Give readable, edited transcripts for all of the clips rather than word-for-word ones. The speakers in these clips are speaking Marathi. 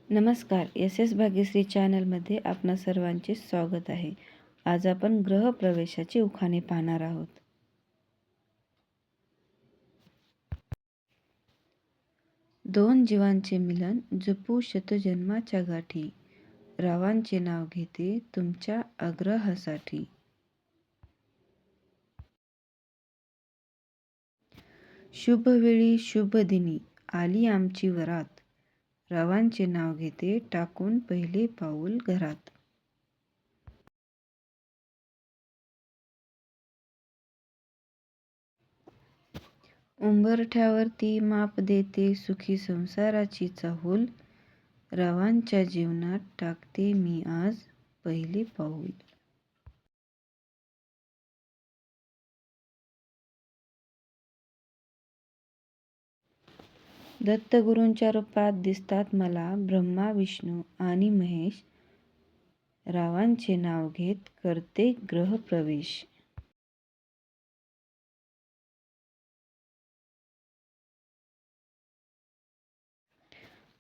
नमस्कार. एस एस भाग्यश्री चॅनलमध्ये आपणा सर्वांचे स्वागत आहे. आज आपण ग्रहप्रवेशाची उखाणे पाहणार आहोत. दोन जीवांचे मिलन जपू शतजन्माच्या गाठी, रावांचे नाव घेते तुमच्या आग्रहासाठी. शुभ वेळी शुभ दिनी आली आमची वरात, रावांचे नाव घेते टाकून पहिले पाऊल घरात. उंबरठ्यावरती माप देते सुखी संसाराची चाहूल, रावांच्या जीवनात टाकते मी आज पहिले पाऊल. दत्तगुरूंच्या रूपात दिसतात मला ब्रह्मा विष्णू आणि महेश, रावांचे नाव घेत करते ग्रहप्रवेश.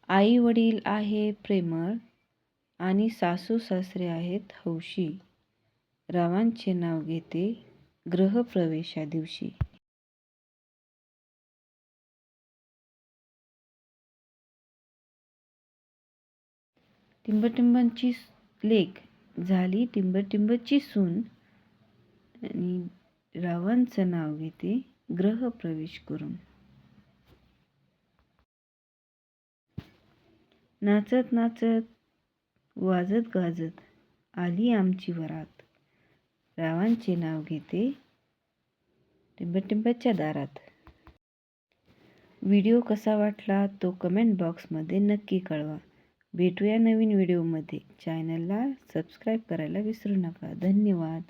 आई वडील आहे प्रेमळ आणि सासू सासरे आहेत हौशी, रावांचे नाव घेते ग्रहप्रवेशा दिवशी. टिंबटिंबांची लेक झाली टिंबटिंबची सून, आणि रावांचं नाव घेते ग्रहप्रवेश करून. नाचत नाचत वाजत गाजत आली आमची वरात, रावांचे नाव घेते टिंबटिंबाच्या दारात. व्हिडिओ कसा वाटला तो कमेंट बॉक्समध्ये नक्की कळवा. भेटूया नवीन व्हिडिओमध्ये. चॅनलला सबस्क्राईब करायला विसरू नका. धन्यवाद.